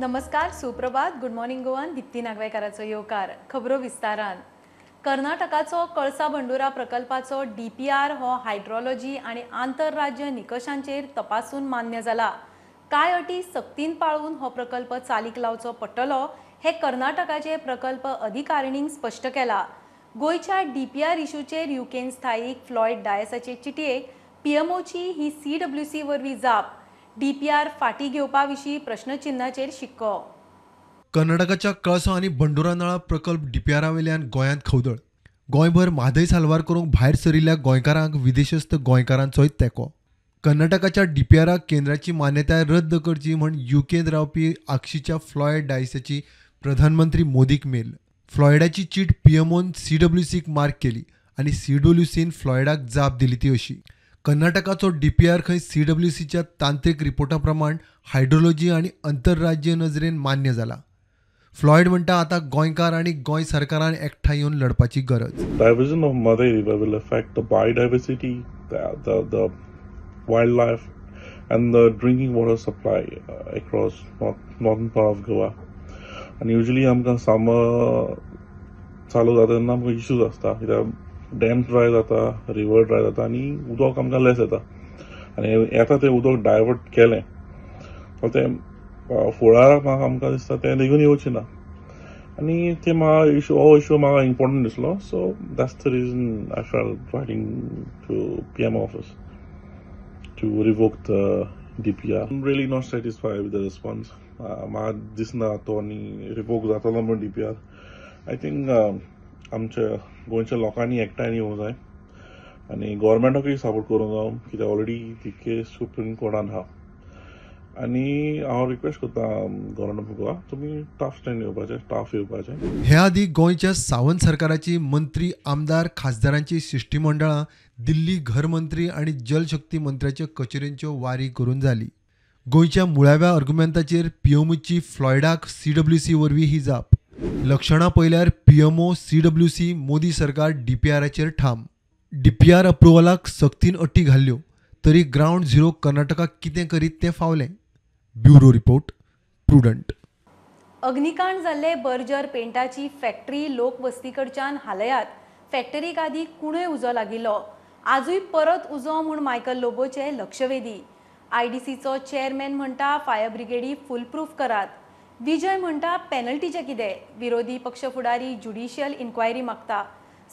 नमस्कार, सुप्रभात, good morning Goan. Dipti नागवेकाराचो येवकार. खबरो विस्तारान. कर्नाटकाचो कळसा बंडोरा प्रकल्पाचो DPR हो हायड्रोलॉजी आणि आंतरराज्य निकषांचेर तपासून मान्य जाला. काय अटी सक्तीन पाळून हो प्रकल्प चालीक लावचो पडटलो हे कर्नाटकाचे प्रकल्प अधिकारिणींक स्पष्ट केला. गोयच्या DPR इशूचेर युकेन स्थायीक फ्लॉयड डायसाचे चिटयेक PMOची ही CWC वरवीं जाप. DPR फाटी घेवपा विशीं प्रश्नचिन्हाचेर शिक्को. कर्नाटकाच्या कळसा आणि बंडोरा नळा प्रकल्प DPR वयल्यान गोंयांत खवदळ. गोंयभर म्हादय साल्वार करूंक भायर सरिल्ल्या गोंयकारांक विदेशस्थ गोंयकारांचोय तेंको. कर्नाटकाच्या DPRक केंद्राची मान्यताय रद्द करची म्हण युकेंत रावपी आक्षीच्या फ्लॉयड डायसाची प्रधानमंत्री मोदीक मेल. फ्लॉयडाची चीट PMOन CWCक मार्क केली आणि CWCन फ्लॉयडाक जाप दिली ती अशी. कर्नाटकाचो DPR खंय CWCच्या तांत्रीक रिपोर्टा प्रमाण हायड्रोलॉजी आणि आंतरराज्य नजरेन मान्य जाला. फ्लॉयड म्हणटा आता गोंयकार आणि गोंय सरकारान एकठांय येवन लढपाची गरज. Diversion of Maday River will affect the biodiversity, the wildlife and the drinking water supply across northern part of Goa. And usually आमकां summer चालू जाता तेन्ना आमकां इश्यूज आसता कित्याक डॅम ड्राय जाता, रिवर ड्राय जाता आणि उदक आमकां लेस येता. आनी येता तें उदक डायवर्ट केलें तर तें फुडाराक आमकां दिसता तें लेगून येवचें ना. आनी ते म्हाका हो इशू म्हाका इम्पॉर्टंट दिसलो. So that's the reason I felt writing to PM office to revoke the DPR. I'm really not satisfied with the response. म्हाका दिसना तो आनी रिवोक जातलो म्हण DPR. आय थिंक आमच्या गोंयच्या लोकांनी एकठांय येवंक जाय आनी गव्हर्मेंटाकूय सपोर्ट करूंक जाय कित्याक ऑलरेडी ती केस सुप्रीम कोर्टान आहा. आनी हांव रिक्वेस्ट करता गव्हर्मेंट गोवा तुमी टफ स्टँड येवपाचें. हे आदी गोंयच्या सावंत सरकाराची मंत्री आमदार खासदारांची शिष्टिमंडळां दिल्ली घर मंत्री आणि जलशक्ती मंत्र्याच्या कचेऱ्यांच्यो वारी करून जाली. गोंयच्या मुळाव्या आर्ग्युमेंटाचेर PMOची फ्लॉयडाक CWC वरवीं ही जाप. लक्षणां पळयल्यार PMO CWC मोदी सरकार DPRचेर ठाम. DPR अप्रुवलाक सक्तीन अटी घाल्ल्यो तरी ग्राउंड झिरो कर्नाटकाक कितें करीत तें फावलें. Bureau report, prudent. अग्निकांड जाल्ले बर्जर पेंटाची फॅक्टरी लोकवस्ती कडच्यान हालयात. फॅक्टरीक आदी कुणय उजो लागिल्लो. आजूय परत उजो म्हूण मायकल लोबोचे लक्षवेधी. IDCचो चेअरमॅन म्हणटा फायर ब्रिगेडी फूल प्रूफ करात. विजय म्हणटा पेनल्टीचे कितें. विरोधी पक्ष फुडारी ज्युडिशियल इन्क्वायरी मागता.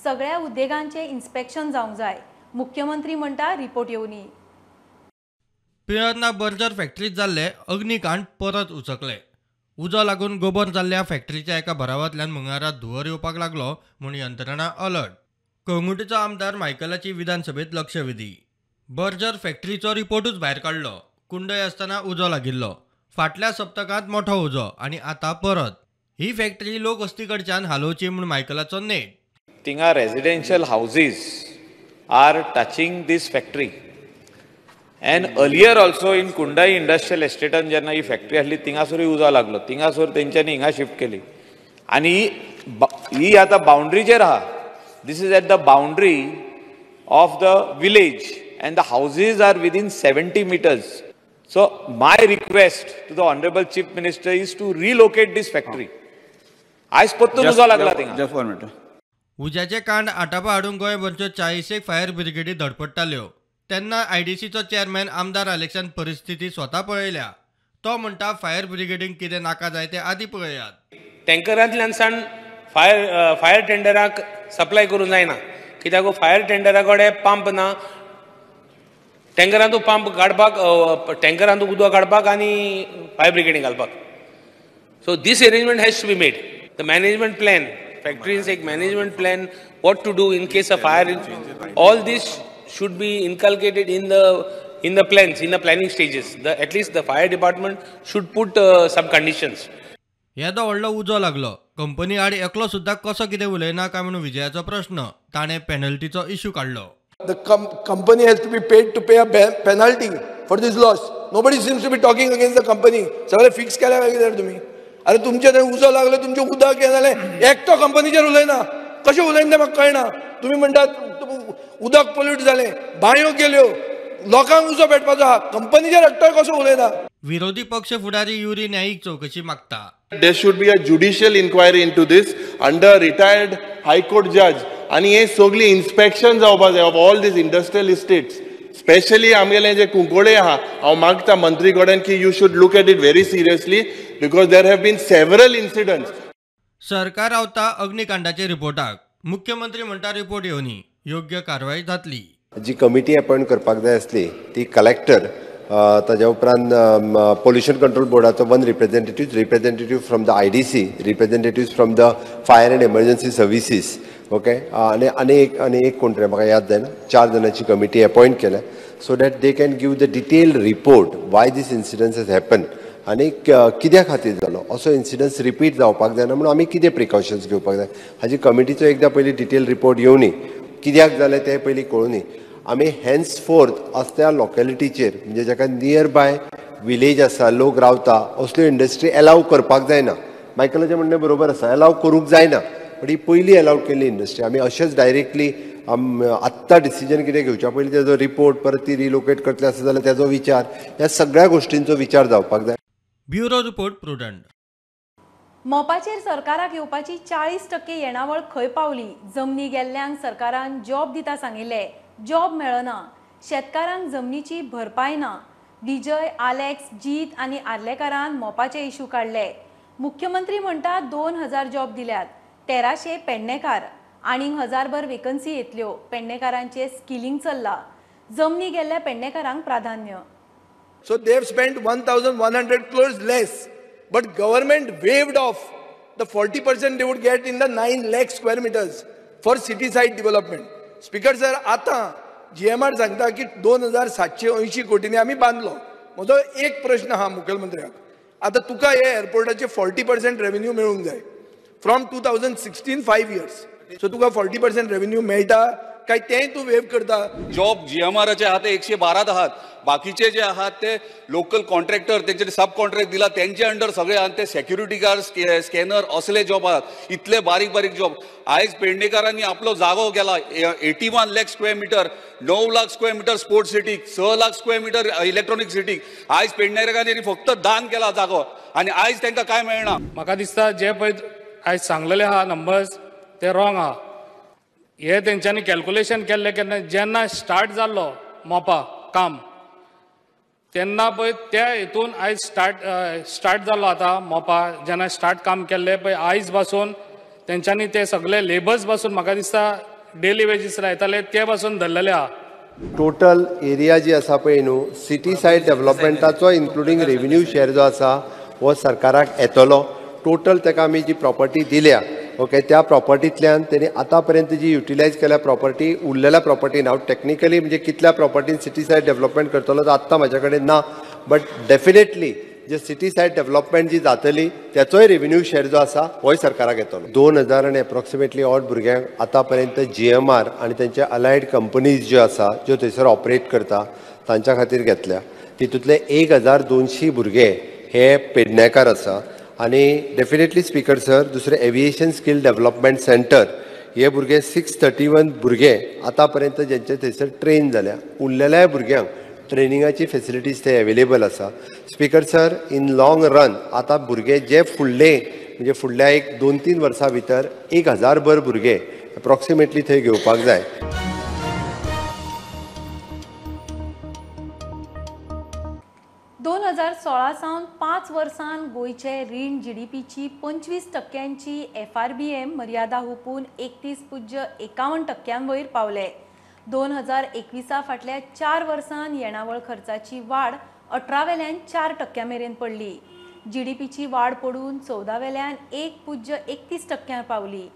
सगळ्या उद्देगांचे इन्स्पेक्शन जावंक जाय. मुख्यमंत्री म्हणटा रिपोर्ट येवनी. पियर्ना बर्जर फॅक्टरीत जाल्ले अग्निकांड परत उचकले. उजो लागून गोबर जाल्ल्या फॅक्टरीच्या एका भरावांतल्यान मंगळारा धुंवर येवपाक लागलो म्हूण यंत्रणा अलर्ट. कळंगुटीचो आमदार मायकलाची विधानसभेत लक्षवेधी. बर्जर फॅक्टरीचो रिपोर्टूच भायर काडलो. कुंडय आसतना उजो लागिल्लो. फाटल्या सप्तकांत मोठो उजो आणि आता परत. ही फॅक्टरी लोकवस्ती कडच्यान हालोवची म्हूण मायकलाचो नेट. थिंगा residential houses are touching this factory and earlier also in Kundai industrial एस्टेटान जेन्ना ही फॅक्टरी आसली थिंगासरूय उजो लागलो. थिंगासर तेंच्यांनी हिंगा शिफ्ट केली आनी ही आतां बाउंड्रीचेर आहा. This is at the boundary of the village and the houses are within 70 meters. So my request to the Honorable Chief Minister is to relocate this factory. आयज पत्तो उजो लागला थिंगा. उज्याचे कांड आटापा हाडूंक गोंयभरच्यो 40 फायर ब्रिगेडी धडपडटाल्यो तेन्ना IDCचो चेअरमॅन आमदार आलेक्सान परिस्थिती स्वता पळयल्या. तो म्हणटा फायर ब्रिगेडीक कितें नाका जाय तें आदी पळयात. टँकरांतल्यान सावन फायर टेंडराक सप्लाय करूंक जायना कित्याक फायर टेंडरा कडेन पंप ना. टँकरांतू पंप काडपाक टँकरांतू उदक काडपाक आनी फायर ब्रिगेडीक घालपाक. So this arrangement has to be made. The management plan factories एक management plan what to do in case of fire. All this should be inculcated in the plans, in the planning stages. At least the fire department should put some conditions. येदो व्हडलो उजो लागलो. Company आड एकलो सुद्धा कसो कितें उलयना काय म्हणून विजयाचो प्रश्न. ताणें पेनल्टीचो इश्यू काडलो. The company has to be paid to pay a penalty for this loss. Nobody seems to be talking against the company. सगळे फिक्स केल्या काय तुम्ही. अरे तुमचे थंय उजो लागलो तुमचे उदक हें जालें एकटो कंपनीचेर उलयना. कशें उलयना तें म्हाका कळना. तुम्ही म्हणटात उदक पोल्यूट जालें बांयो गेल्यो लोकांक उजो पेटपाचो आहा कंपनीचेर एकटोय कसो उलयना. विरोधी पक्ष फुडारी युरी न्यायीक चौकशी मागता. There should be a judicial inquiry into this under retired High Court judge. आणि हे सगळी इन्स्पेक्शन जावपाक जाय of all these industrial estates. Especially आमगेले जे कुंकोळे आहा, हांव मागता मंत्री कडेन की you should look at it very seriously because there have been several incidents. सरकार रावता अग्निकांडाचे रिपोर्टाक. मुख्यमंत्री म्हणटा रिपोर्ट येवनी योग्य कारवाई जातली. जी कमिटी अपॉइंट करपाक जाय आसली ती कलेक्टर ताज्या उपरांत पोल्युशन कंट्रोल बोर्डाचो one representative from the IDC, representative from the fire and emergency services, okay, आणि एक कोण रे म्हाका याद जायना, 4 जणांची कमिटी अपॉइंट केल्या so that they can give the detailed report why this incidents has happen आनी कित्या खातीर जालो असो इन्सिडंट्स रिपीट जावपाक जायना म्हणून आमी कितें प्रिकॉशन्स घेवपाक जाय हाजी कमिटीचो एकदां पयलीं डिटेल रिपोर्ट येवनी, कित्याक जालें तें पयलीं कळुनी. आमी हेन्सफोर्थ असल्या लोकॅलिटीचेर म्हणजे जाका नियर बाय विलेज आसा, लोक रावता, असल्यो इंडस्ट्री अलाव करपाक जायना. मायकलाचें म्हणणें बरोबर आसा, अलाव करूंक जायना, पण ही पयलीं अलाव केल्ली इंडस्ट्री. आमी अशेंच डायरेक्टली आत्तां डिसिजन कितें घेवच्या पयलीं तेजो रिपोर्ट परत ती रिलोकेट करतले आसा जाल्यार तेजो विचार, ह्या सगळ्या गोश्टींचो विचार जावपाक जाय. Bureau report prudent. मोपाचेर सरकाराक येवपाची 40% येणावळ खंय पावली. जमनी गेल्ल्यांक सरकारान जॉब दिता सांगिल्ले, जॉब मेळना. शेतकारांक जमनीची भरपाय ना. विजय, आलेक्स, जीत आनी आर्लेकारान मोपाचे इशू काडले. मुख्यमंत्री म्हणटा 2000 जॉब दिल्यात. 1300 पेडणेकार आनीक 1000 वेकन्सी येतल्यो. पेडणेकारांचे स्किलिंग चल्ला. जमनी गेल्ल्या पेडणेकारांक प्राधान्य. So they have spent 1,100 crores less, but government waived off the 40% they would get in the 9 lakh square meters for city side development. Speaker sir, आता GMR सांगता की 2,780 कोटींनी आम्ही बांधलो. म्हजो एक प्रश्न हा मुख्यमंत्र्याक, आता तुका हे एअरपोर्टाचे 40% रेव्हेन्यू मेळूंक जाय from 2016 5 years. So Tuka 40% revenue मेळटा काय तेंय तूं वेव करता? जॉब GMRचे आहात ते 112 आहात, बाकीचे जे आहात ते लोकल कॉन्ट्रॅक्टर त्यांचे सब कॉन्ट्रॅक्ट दिला त्यांचे अंडर सगळे आहात ते सिक्युरिटी गार्ड, स्कॅनर असले जॉब आहात. इतले बारीक बारीक जॉब. आयज पेडणेकारांनी आपलो जागो गेला 81 lakh square metre, 9 lakh square metre sports city, 6 lakh square metre electronic city. आयज पेडणेकारांनी फक्त दान केला जागो आणि आयज त्यांना काय मेळना. म्हाका दिसता जे पळय आयज सांगलेले आहा नंबर्स ते रॉंग आहा. हे तेंच्यांनी कॅल्क्युलेशन केल्ले केन्ना जेन्ना स्टार्ट जाल्लो मोपा काम तेन्ना पळय त्या हेतून आयज स्टार्ट जाल्लो आतां मोपा जेन्ना स्टार्ट काम केल्लें पळय आयज पासून तेंच्यांनी ते सगळे लेबर्स पासून म्हाका दिसता डेली वेजीस लायताले ते पासून धरलेले आहा. टोटल एरिया जी आसा पळय न्हू, सिटी सायड डेव्हलपमेंटाचो इन्क्लुडींग रेव्हेन्यू शेअर जो आसा हो सरकाराक येतलो. टोटल ताका आमी जी प्रॉपर्टी दिल्या, ओके, त्या प्रॉपर्टींतल्यान तेणी आतां पर्यंत जी युटिलायज केल्या प्रॉपर्टी, उरलेल्या प्रॉपर्टीन हांव टेक्निकली म्हणजे कितल्या प्रॉपर्टीन सिटी सायड डेव्हलपमेंट करतलो तो आत्तां म्हाज्या कडेन ना, बट डेफिनेटली जे सिटी सायड डेव्हलपमेंट जी जातली त्याचोय रेव्हेन्यू शेअर जो आसा होय सरकाराक येतलो. 2000 आनी एप्रोक्सिमेटली ऑड भुरग्यांक आतां पर्यंत GMR आनी तेंचे अलायड कंपनीज ज्यो आसा ज्यो थंयसर ऑपरेट करता तांच्या खातीर घेतल्या. तितूंतले 1200 भुरगे हे पेडणेकार आसा. आणि डेफिनेटली स्पीकर सर, दुसरे एव्हिएशन स्किल डेव्हलपमेंट सेंटर हे भुरगे 631 भुरगे आतां पर्यंत जेंचे थंयसर ट्रेन जाल्या. उरलेल्या भुरग्यांक ट्रेनिंगाची फेसिलिटीज ते अवेलेबल आसा. Speaker sir, in long run आतां भुरगे जे म्हणजे फुडल्या एक 2-3 वर्सां भितर 1000 भुरगे अप्रॉक्सिमेटली थंय घेवपाक जाय. 2016 सावन 5 वर्सां गोयचे रीण GDPची 25% FRBM मर्यादा हुपून 31.51% वयर पावले. 2021 फाटल्या 4 वर्सां येणावळ खर्चाची वाड 18 वेल्यान 4% मेरेन पडली. GDPची वाड पडून 14 वेल्यान 1.31% पावली.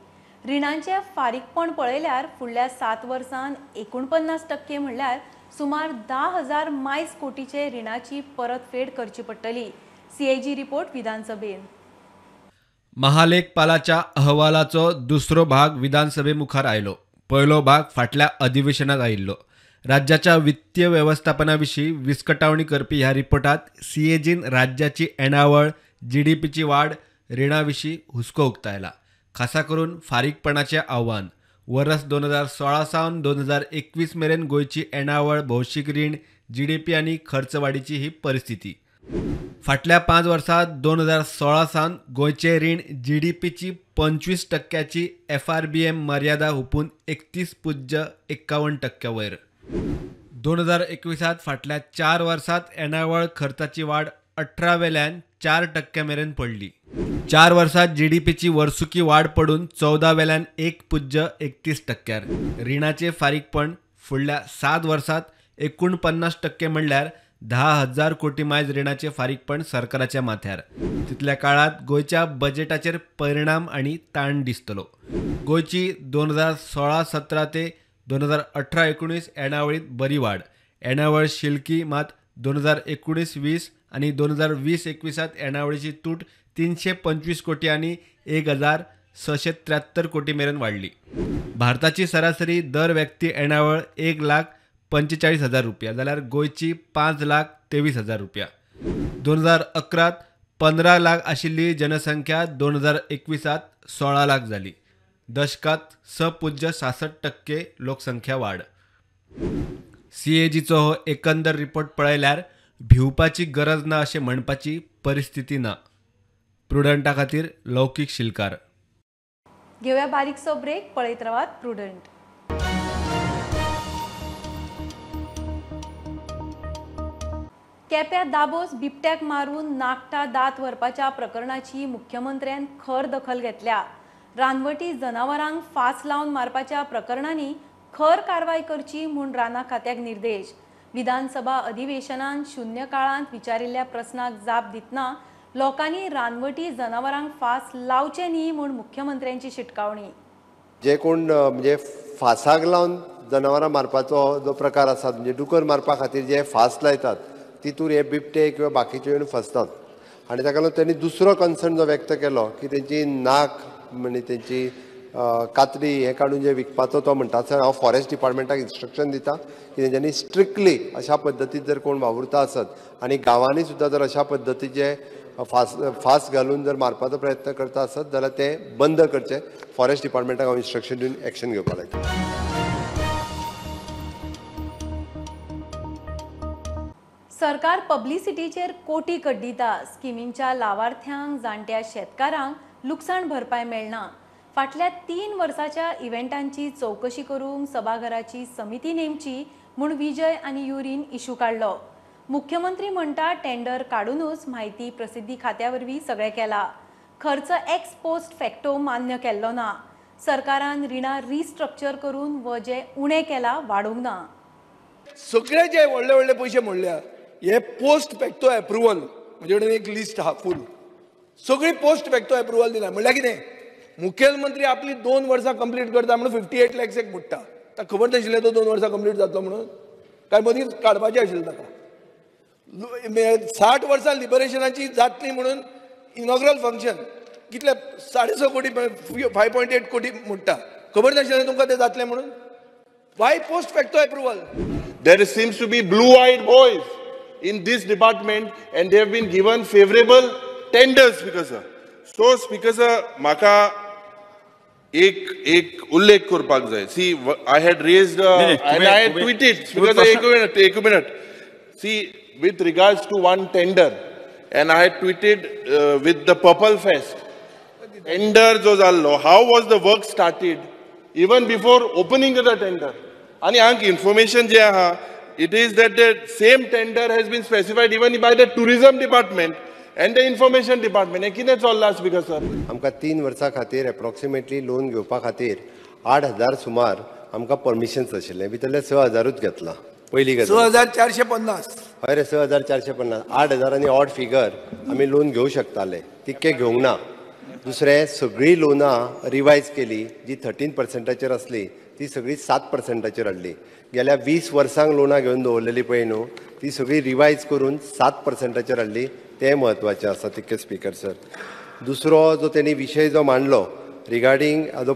रिणांचे फारीकपण पळयल्यार फुडल्या 7 वर्सां 49% म्हणल्यार सुमार 10,000 मायज कोटीचे रिणाची परतफेड करची पडटली. CAG report विधानसभेन. महालेखपालाच्या अहवालाचो दुसरो भाग विधानसभे मुखार आयलो. पयलो भाग फाटल्या अधिवेशनात आयिल्लो. राज्याच्या वित्तीय व्यवस्थापनाविशीं विस्कटावणी करपी ह्या रिपोर्टात CAGन राज्याची येणावळ, GDPची वाड, रिणाविशीं हुस्को उक्तायला. खासा करून फारीकपणाचें आव्हान. वर्स 2016 सावन 2021 मेरेन गोयची येणावळ, भौशीक रीण, GDP आनी खर्च वाडीची ही परिस्थिती. फाटल्या 5 वर्सांत 2016 सावन गोंयचे रीण GDPची 25% FRBM मर्यादा हुपून 31.51% वयर. 2021 फाटल्या 4 वर्सांत येणावळ खर्चाची वाड 18 वेल्यान 4% मेरेन पडली. 4 वर्सांत GDPची वर्सुकी वाड पडून 14 वेल्यान 1.31%. रिणाचे फारीकपण फुडल्या 7 वर्सांत 49% म्हणल्यार 10,000 कोटी मायज रिणाचे फारीकपण सरकाराच्या माथ्यार. तितल्या काळात गोंयच्या बजेटाचेर परिणाम आनी ताण दिसतलो. गोंयची 2016-17 ते 2018-19 येणावळीत बरी वाड. येणावळ शिल्की मात 2019-20 आनी 2020-21 येणावळीची तूट 325 कोटी आनी 1,673 कोटी मेरेन वाडली. भारताची सरासरी दर व्यक्ती येणावळ 1,45,000 रुपया जाल्यार गोंयची 5,23,000 रुपया. 2011 15 लाख आशिल्ली जनसंख्या 2021 16 लाख जाली. दशकात 6.66% लोकसंख्या वाड. CAGचो हो एकंदर रिपोर्ट पळयल्यार भिवपाची गरज ना अशें म्हणपाची परिस्थिती ना. प्रुडंटा खातीर लौकीक शिलकार. घेऊया बारीकसो ब्रेक. पळयत रावात प्रुडंट. केप्यां दाबोस बिबट्याक मारून नाकटा दात व्हरपाच्या प्रकरणाची मुख्यमंत्र्यान खर दखल घेतल्या. रानवटी जनावरांक फास लावन मारपाच्या प्रकरणांनी खर कारवाय करची म्हूण राना खात्याक निर्देश. विधानसभा अधिवेशनात शून्य काळांत विचारिल्ल्या प्रस्नाक जाप दितना लोकांनी रानवटी जनावरांक फास लावचे न्ही म्हूण मुख्यमंत्र्यांची शिटकावणी. जे कोण म्हणजे फासाक लावन जनावरां मारपाचो जो प्रकार आसा म्हणजे डुकर मारपा खातीर जे फास लायतात तितूर हे बिबटे किंवा बाकीचे येवन फसतात. आनी ताका लागून त्यांनी दुसरो कन्सर्न जो व्यक्त केलो की तेंची नाक म्हणजे तेंची कातडी हे काडून जे विकपाचो तो म्हणटा. सर हांव फॉरेस्ट डिपार्टमेंटाक इन्स्ट्रक्शन दिता की तेंच्यांनी स्ट्रिक्टली अशा पद्दतीन जर कोण वावुरता आसत आनी गांवांनी सुद्दां जर अशा पद्दतीचे फास घालून जर मारपाचो प्रयत्न करता आसत जाल्यार ते बंद करचे. फॉरेस्ट डिपार्टमेंटाक हांव इन्स्ट्रक्शन दिवन एक्शन घेवपाक लायता. सरकार पब्लिसिटीचेर कोटी कड्डिता. स्किमींच्या लावार्थ्यांक जाणट्या शेतकारांक लुकसाण भरपाय मेळना. फाटल्या 3 वर्साच्या इव्हेंटांची चौकशी करूंक सभाघराची समिती नेमची म्हूण विजय आनी युरीन इशू काडलो. मुख्यमंत्री म्हणटा टेंडर काडूनच म्हायती प्रसिद्धी खात्या वरवीं सगळें केला. खर्च एक्स पोस्ट फॅक्टो मान्य केल्लो ना. सरकारान रिणां रिस्ट्रक्चर करून व जे उणें केला वाडोवंक ना. सगळे जे व्हडले व्हडले पयशे म्हणल्या हे पोस्ट फॅक्टो एप्रुवल म्हणजे कडेन एक लिस्ट आहा फूल. सगळी पोस्ट फॅक्टो एप्रुवल दिला. म्हणल्यार कितें मुख्यमंत्री आपली 2 वर्सां कंप्लीट करता म्हणून 58 lakhs एक मुट्टा. ताका खबर नाशिल्लें तो 2 वर्सां कंप्लीट जातलो म्हणून काय मदींच काडपाचें आशिल्लें ताका. 60 वर्सां लिबरेशनाची जातली म्हणून इनॉग्रल फंक्शन कितले 6.5 कोटी 5.8 कोटी मुट्टा. खबर नाशिल्लें तुमकां तें जातलें म्हणून. Y post facto approval. There seems to be blue-eyed boys in this department and they have been given favorable tenders, Speaker sir. So Speaker sir, म्हाका एक उल्लेख करपाक जाय. See, I had raised and I had tweeted. Speaker sir, एक minute. See, with regards to one tender, and I had tweeted with the Purple Fest. Tender जो जाल्लो, how was the work started even before opening the tender? And हांग information जे आहा, it is that the same tender has been specified even by the tourism department and the information department. हे कितें चल्लां Speaker sir? आमकां 3 वर्सां खातीर approximately loan घेवपा खातीर 8,000 सुमार आमकां परमिशन्स आशिल्ले. भितरले 6,000च घेतला. पयली गजाल 6,450. हय रे 6,450. 8,000 आनी ऑड फिगर आमी लोन घेवंक शकताले. तितके घेवंक ना. दुसरें सगळीं लोनां रिवायज केली. जी 13% आसली ती सगळी 7% हाडली. गेल्या 20 वर्सांक लोनां घेवन दवरलेली पळय न्हू ती सगळी रिवायज करून 7% हाडली. तें म्हत्वाचें आसा तितकें स्पीकर सर. दुसरो जो तेणी विशय जो मांडलो रिगार्डींग हाजो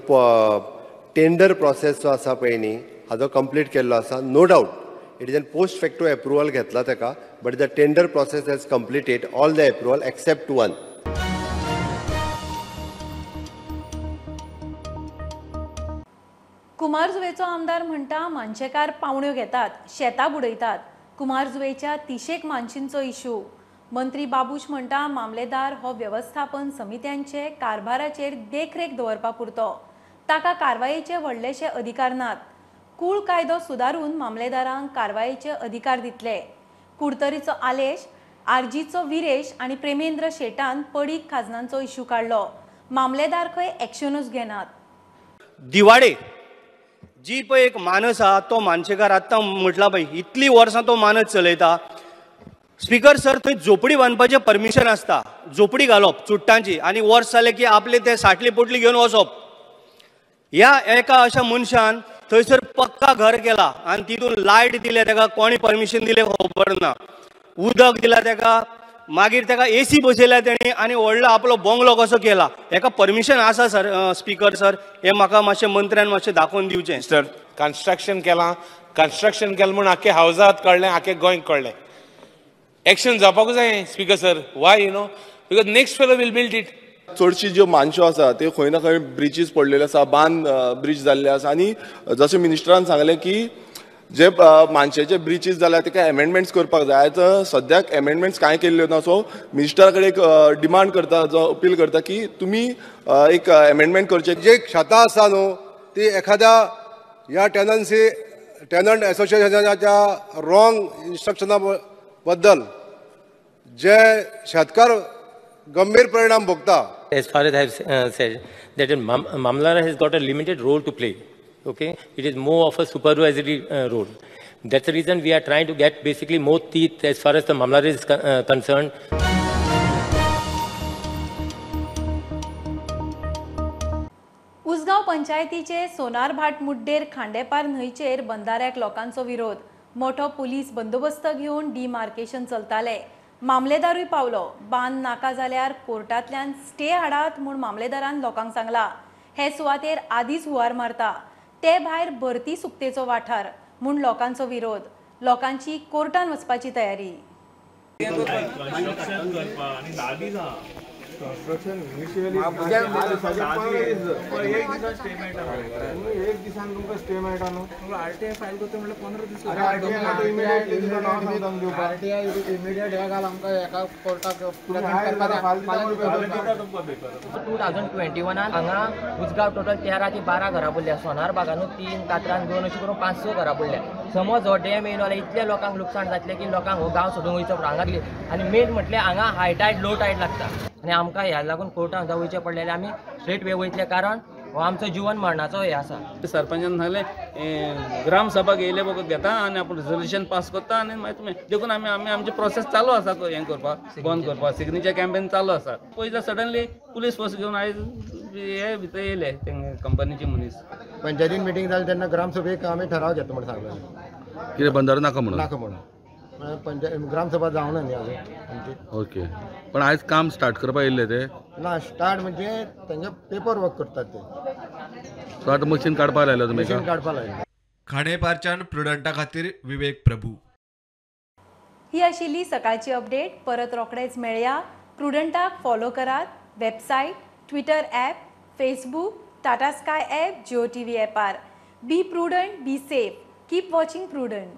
टेंडर प्रोसेस जो आसा पळय न्ही हाजो कंप्लीट केल्लो आसा. No doubt it is an post facto approval घेतला ताका. But the tender process has completed all the approval except one. कुमारजुवेचो आमदार म्हणटा मानशेकार पावण्यो घेतात, शेतां बुडयतात. कुमारजुवेच्या 30 मानशींचो इशू. मंत्री बाबूश म्हणटा मामलेदार हो व्यवस्थापन समित्यांचे कारभाराचेर देखरेख दवरपा पुरतो ताका कारवायेचे व्हडलेशे अधिकार नात. कूळ कायदो सुदारून मामलेदारांक कारवायेचे अधिकार दितले. कुडतरीचो आलेश, आरजीचो विरेश आनी प्रेमेंद्र शेटान पडीक खाजनांचो इश्यू काडलो. मामलेदार खंय एक्शनूच घेनात. दिवाडे जी पळय एक मानस आहा तो मानशेकार आत्तां म्हटला पळय इतली वर्सां तो मानस चलयता. स्पीकर सर थंय झोपडी बांदपाचें परमिशन आसता. झोपडी घालप चुट्टांची आनी वर्स जालें की आपले ते साटली पोटली घेवन वचप. ह्या एका अशा मनशान थंयसर पक्का घर केला आनी तितून लायट दिले ताका कोणी परमिशन दिले खबर ना. उदक दिला ताका मागीर ताका एसी बसयल्या तेणी आनी व्हडलो आपलो बंगलो कसो केला. हेका परमिशन आसा सर स्पीकर सर हे म्हाका मातशें मंत्र्यान मातशें दाखोवन दिवचें. सर कन्स्ट्रक्शन केलें म्हूण आख्या हावजात कळ्ळें आख्या गोंयक कळ्ळें. एक्शन जावपाकूच जाय speaker sir. Why because next fellow will build it. चडशी ज्यो मानश्यो आसा त्यो खंय ना खंय ब्रिजीस पडलेले आसा, ब्रीज जाल्ले आसा. आनी जशें मिनिस्टरान सांगलें की जे मानशेचे ब्रिजीस जाल्यार ताका एमेंडमेंट्स करपाक जाय. आयज सद्याक एमेंडमेंट्स कांय केल्ल्यो ना. सो मिनिस्टरा कडेन एक डिमांड करता, जो अपील करता की तुमी एक एमेंडमेंट करचे. जे शेतां आसा न्हू ती एखाद्या ह्या टेनंट एसोसिएशनाच्या रॉंग इन्स्ट्रक्शना बद्दल जे शेतकार गंभीर परिणाम भोगता. As far as I have said, that Mamlara has got a limited role to play. Okay, it is more of a supervisory role. That's the reason we are trying to get basically more teeth as far as the Mamlara is concerned. Usgaon पंचायतीचे सोनार भाट मुड्डेर खांडेपार न्हंयचेर बंधाऱ्याक लोकांचो विरोध. मोठो police बंदोबस्त घेवन demarcation चलताले. मामलेदारूय पावलो. बांद नाका जाल्यार कोर्टांतल्यान स्टे हाडात म्हूण मामलेदारान लोकांक सांगला. हे सुवातेर आदींच हुवार मारता. ते भायर भरती सुक्तेचो वाठार म्हूण लोकांचो विरोध. लोकांची कोर्टान वचपाची तयारी. हांगा उसगांव टोटल 13 ते 12 घरां पडल्या. सोनार बागानू 3, कातरान 2 अशें करून 5-6 घरां पडल्या. समज हो डॅम येयलो जाल्यार इतल्या लोकांक लुकसाण जातलें की लोकांक हो गांव सोडून वयचो हांगातली. आनी मेन म्हटल्यार हांगा हाय टायड लो टायड लागता आनी आमकां ह्या लागून कोर्टान जावचें पडलेलें आमी स्ट्रेट वे वयतले. कारण हो आमचो जीवन मरणाचो हे आसा. सरपंचान सांगलें ग्रामसभा येयले बघ घेता आनी आपूण रेजोल्युशन पास करता आनी मागीर तुमी देखून आमी आमची प्रोसेस चालू आसा हें करपाक बंद करपाक. सिग्नेचर कॅम्पेन चालू आसा. पयलीं सडनली पुलीस फोर्स घेवन आयज हे भितर येयले ते कंपनीचे मनीस. पंचायतीन मिटींग जाली तेन्ना ग्रामसभेक आमी ठराव घेता म्हणून सांगलें. कितें बंधारो नाका म्हणून? नाका म्हणून ग्रामसभा जावना न्ही आजून. ओके, पण आयज काम स्टार्ट करपाक येयल्ले ते ना. स्टार्ट म्हणजे तेंगे पेपर वर्क करतात ते. सो आतां मशीन काडपाक लायला तुमी? मशीन काडपाक लायला. खांडेपारच्यान प्रुडंटा खातीर विवेक प्रभू. ही आशिल्ली सकाळची अपडेट. परत रोखडेच मेळया. प्रुडंटाक फॉलो करात. Website, Twitter app, Facebook, Tata Sky app, Jio TV ॲपार. Be prudent, be safe. Keep watching prudent.